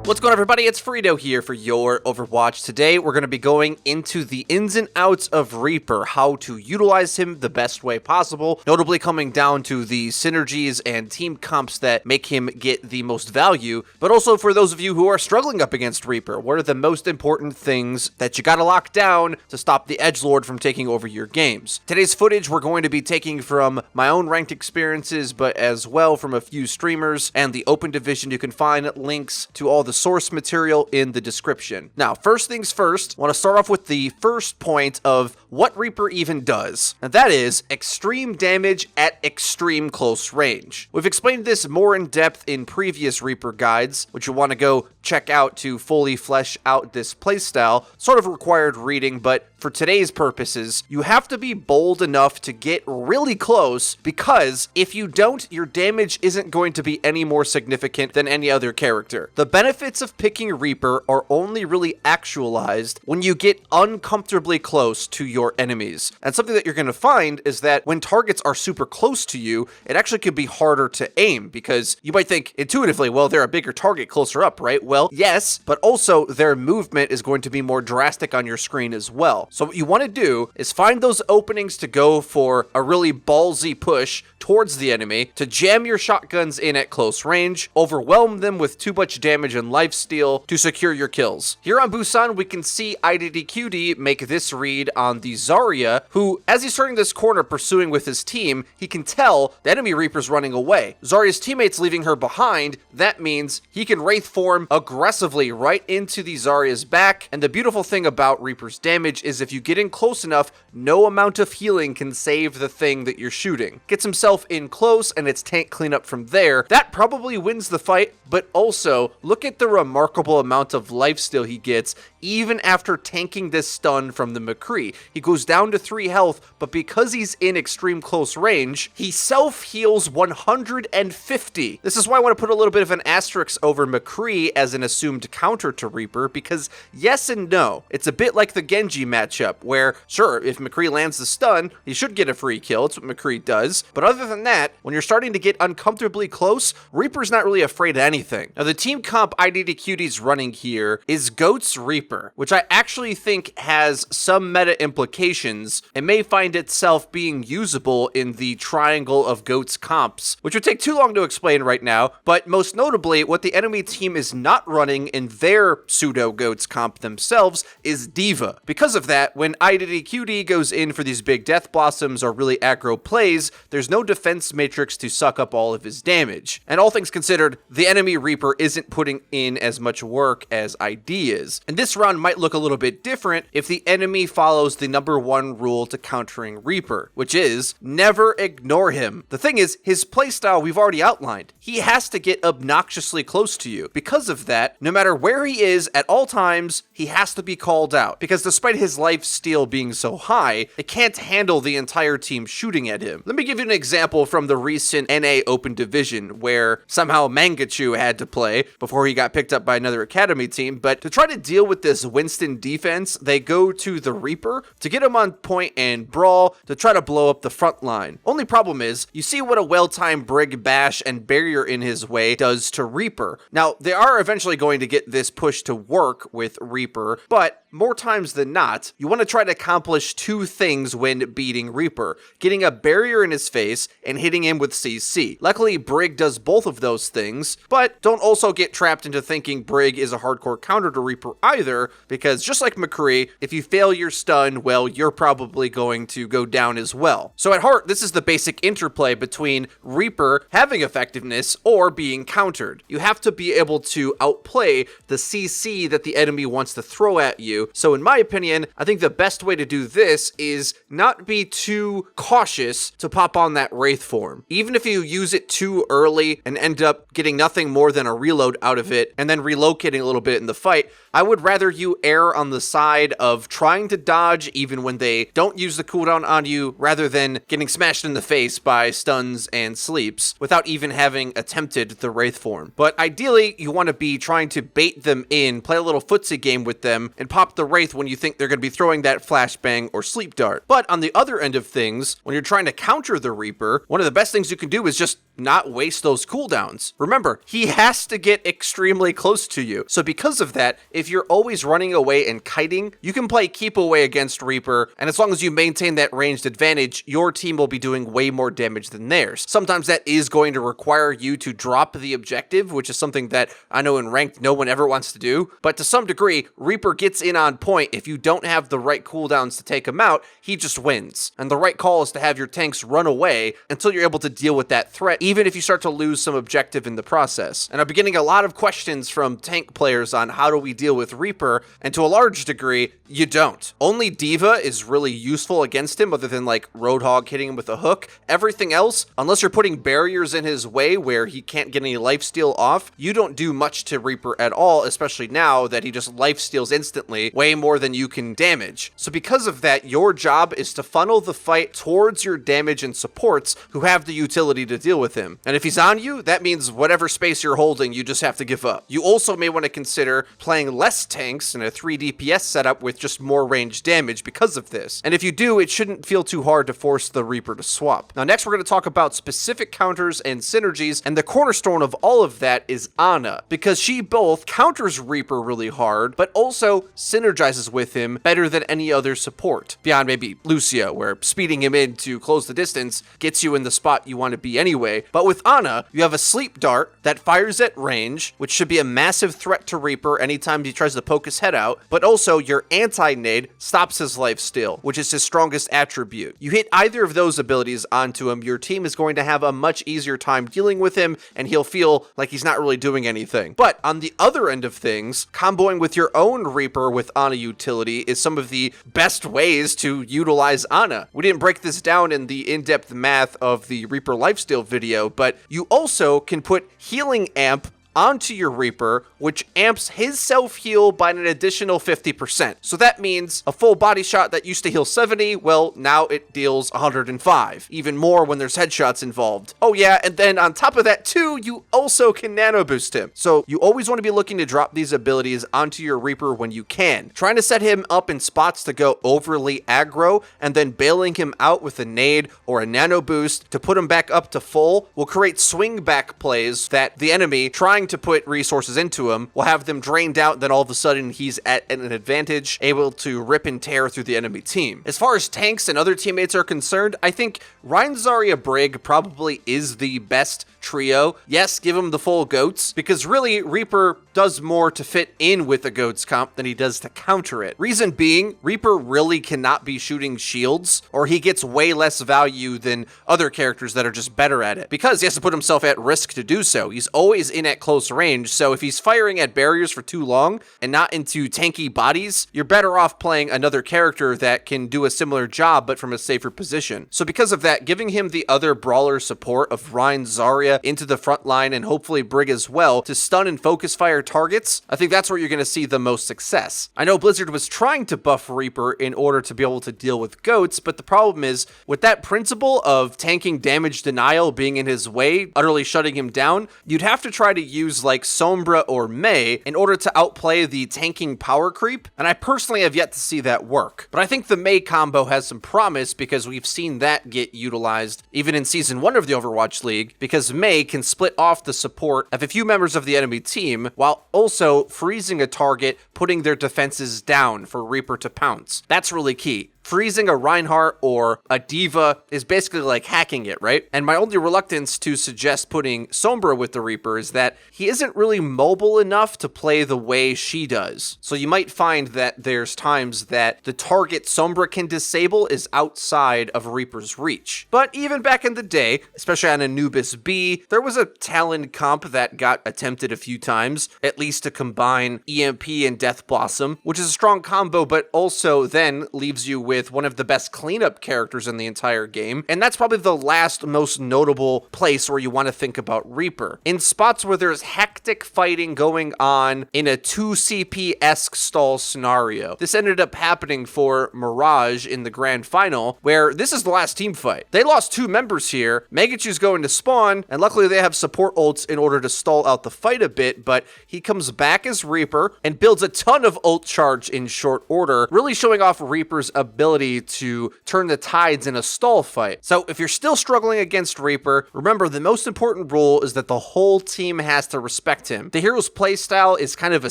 What's going on, everybody? It's Frito here for your Overwatch. Today, we're going to be going into the ins and outs of Reaper, how to utilize him the best way possible, notably coming down to the synergies and team comps that make him get the most value, but also for those of you who are struggling up against Reaper, what are the most important things that you got to lock down to stop the edgelord from taking over your games? Today's footage we're going to be taking from my own ranked experiences, but as well from a few streamers and the open division. You can find links to all the source material in the description. Now, first things first, I want to start off with the first point of what Reaper even does, and that is extreme damage at extreme close range. We've explained this more in depth in previous Reaper guides, which you'll want to go check out to fully flesh out this playstyle. Sort of required reading, but for today's purposes, you have to be bold enough to get really close, because if you don't, your damage isn't going to be any more significant than any other character. The benefits of picking Reaper are only really actualized when you get uncomfortably close to your enemies. And something that you're going to find is that when targets are super close to you, it actually could be harder to aim, because you might think intuitively, well, they're a bigger target closer up, right? Well, yes, but also their movement is going to be more drastic on your screen as well. So what you want to do is find those openings to go for a really ballsy push towards the enemy, to jam your shotguns in at close range, overwhelm them with too much damage and lifesteal to secure your kills. Here on Busan, we can see IDDQD make this read on the Zarya, who, as he's turning this corner pursuing with his team, he can tell the enemy Reaper's running away. Zarya's teammates leaving her behind. That means he can Wraith form aggressively right into the Zarya's back, and the beautiful thing about Reaper's damage is if you get in close enough, no amount of healing can save the thing that you're shooting. Gets himself in close, and it's tank cleanup from there. That probably wins the fight, but also look at the remarkable amount of lifesteal he gets even after tanking this stun from the McCree. He goes down to 3 health, but because he's in extreme close range, he self-heals 150. This is why I want to put a little bit of an asterisk over McCree as an assumed counter to Reaper, because yes and no. It's a bit like the Genji matchup, where sure, if McCree lands the stun, he should get a free kill. It's what McCree does. But other than that, when you're starting to get uncomfortably close, Reaper's not really afraid of anything. Now, the team comp IDDQD's running here is Goat's Reaper, which I actually think has some meta implications and may find itself being usable in the triangle of Goat's comps, which would take too long to explain right now. But most notably, what the enemy team is not running in their pseudo Goat's comp themselves is Diva. Because of that, when IDDQD goes in for these big Death Blossoms or really aggro plays, there's no defense matrix to suck up all of his damage. And all things considered, the enemy Reaper isn't putting in as much work as ID is. And this round might look a little bit different if the enemy follows the #1 rule to countering Reaper, which is never ignore him. The thing is, his playstyle we've already outlined. He has to get obnoxiously close to you. Because of that, no matter where he is at all times, he has to be called out, because despite his life steal being so high, it can't handle the entire team shooting at him. Let me give you an example from the recent NA Open Division, where somehow Mangachu had to play before he got picked up by another academy team. But to try to deal with this Winston defense, they go to the Reaper to get him on point and brawl to try to blow up the front line. Only problem is, you see what a well-timed Brig bash and barrier in his way does to Reaper. Now, they are eventually going to get this push to work with Reaper, but more times than not, you want to try to accomplish 2 things when beating Reaper: getting a barrier in his face and hitting him with CC. Luckily, Brig does both of those things, but don't also get trapped into thinking Brig is a hardcore counter to Reaper either, because just like McCree, if you fail your stun, well, you're probably going to go down as well. So at heart, this is the basic interplay between Reaper having effectiveness or being countered. You have to be able to outplay the CC that the enemy wants to throw at you. So in my opinion, I think the best way to do this is not be too cautious to pop on that Wraith form. Even if you use it too early and end up getting nothing more than a reload out of it and then relocating a little bit in the fight, I would rather you err on the side of trying to dodge even when they don't use the cooldown on you, rather than getting smashed in the face by stuns and sleeps without even having attempted the Wraith form. But ideally, you want to be trying to bait them in, play a little footsie game with them, and pop the Wraith when you think they're going to be be throwing that flashbang or sleep dart. But on the other end of things, when you're trying to counter the Reaper, one of the best things you can do is just not waste those cooldowns. Remember, he has to get extremely close to you. So because of that, if you're always running away and kiting, you can play keep away against Reaper, and as long as you maintain that ranged advantage, your team will be doing way more damage than theirs. Sometimes that is going to require you to drop the objective, which is something that I know in ranked no one ever wants to do, but to some degree, Reaper gets in on point. If you don't have the right cooldowns to take him out, he just wins. And the right call is to have your tanks run away until you're able to deal with that threat, even if you start to lose some objective in the process. And I've been getting a lot of questions from tank players on how do we deal with Reaper, and to a large degree, you don't. Only D.Va is really useful against him, other than like Roadhog hitting him with a hook. Everything else, unless you're putting barriers in his way where he can't get any lifesteal off, you don't do much to Reaper at all, especially now that he just lifesteals instantly, way more than you can damage. So because of that, your job is to funnel the fight towards your damage and supports who have the utility to deal with him. And if he's on you, that means whatever space you're holding, you just have to give up. You also may want to consider playing less tanks in a 3 DPS setup with just more range damage because of this. And if you do, it shouldn't feel too hard to force the Reaper to swap. Now next we're going to talk about specific counters and synergies, and the cornerstone of all of that is Ana, because she both counters Reaper really hard, but also synergizes with him better than any other support, beyond maybe Lucio, where speeding him in to close the distance gets you in the spot you want to be anyway. But with Ana, you have a sleep dart that fires at range, which should be a massive threat to Reaper anytime he tries to poke his head out, but also your anti-nade stops his lifesteal, which is his strongest attribute. You hit either of those abilities onto him, your team is going to have a much easier time dealing with him, and he'll feel like he's not really doing anything. But on the other end of things, comboing with your own Reaper with Ana utility is some of the best ways to utilize Ana. We didn't break this down in the in-depth math of the Reaper lifesteal video, but you also can put healing amp onto your Reaper, which amps his self-heal by an additional 50%. So that means a full body shot that used to heal 70, well, now it deals 105. Even more when there's headshots involved. Oh yeah, and then on top of that too, you also can nano boost him. So you always want to be looking to drop these abilities onto your Reaper when you can. Trying to set him up in spots to go overly aggro, and then bailing him out with a nade or a nano boost to put him back up to full will create swing back plays that the enemy trying to put resources into him will have them drained out, then all of a sudden he's at an advantage, able to rip and tear through the enemy team. As far as tanks and other teammates are concerned, I think Rein, Zarya, Brig probably is the best trio. Yes, give him the full goats, because really Reaper does more to fit in with the goats comp than he does to counter it. Reason being, Reaper really cannot be shooting shields, or he gets way less value than other characters that are just better at it, because he has to put himself at risk to do so. He's always in at close range, so if he's firing at barriers for too long and not into tanky bodies, you're better off playing another character that can do a similar job but from a safer position. So because of that, giving him the other brawler support of Rein, Zarya into the front line, and hopefully Brig as well, to stun and focus fire targets, I think that's where you're going to see the most success. I know Blizzard was trying to buff Reaper in order to be able to deal with goats, but the problem is, with that principle of tanking damage denial being in his way, utterly shutting him down, you'd have to try to use like Sombra or Mei in order to outplay the tanking power creep, and I personally have yet to see that work. But I think the Mei combo has some promise, because we've seen that get utilized even in Season 1 of the Overwatch League, because Mei can split off the support of a few members of the enemy team while also freezing a target, putting their defenses down for Reaper to pounce. That's really key. Freezing a Reinhardt or a D.Va is basically like hacking it, right? And my only reluctance to suggest putting Sombra with the Reaper is that he isn't really mobile enough to play the way she does. So you might find that there's times that the target Sombra can disable is outside of Reaper's reach. But even back in the day, especially on Anubis B, there was a Talon comp that got attempted a few times, at least to combine EMP and Death Blossom, which is a strong combo, but also then leaves you with with one of the best cleanup characters in the entire game, and that's probably the last most notable place where you want to think about Reaper. In spots where there's hectic fighting going on in a 2CP-esque stall scenario. This ended up happening for Mirage in the grand final, where this is the last team fight. They lost 2 members here. Megachu's going to spawn, and luckily they have support ults in order to stall out the fight a bit, but he comes back as Reaper and builds a ton of ult charge in short order, really showing off Reaper's ability to turn the tides in a stall fight. So if you're still struggling against Reaper, remember the most important rule is that the whole team has to respect him. The hero's playstyle is kind of a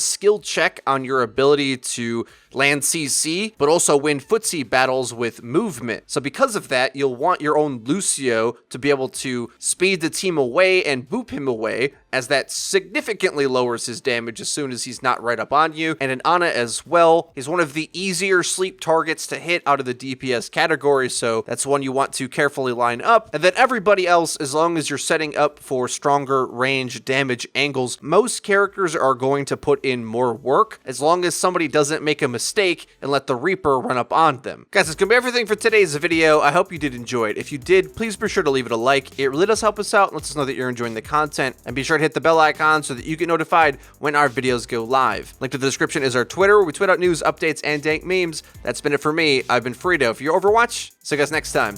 skill check on your ability to land CC, but also win footsie battles with movement. So because of that, you'll want your own Lucio to be able to speed the team away and boop him away, as that significantly lowers his damage as soon as he's not right up on you. And an Ana as well is one of the easier sleep targets to hit out of the DPS category, so that's one you want to carefully line up. And then everybody else, as long as you're setting up for stronger range damage angles, most characters are going to put in more work, as long as somebody doesn't make a mistake and let the Reaper run up on them. Guys, that's gonna be everything for today's video. I hope you did enjoy it. If you did, please be sure to leave it a like. It really does help us out and lets us know that you're enjoying the content. And be sure to hit the bell icon so that you get notified when our videos go live. Link to the description is our Twitter, where we tweet out news, updates, and dank memes. That's been it for me. I've been Frito for your Overwatch. See you guys next time.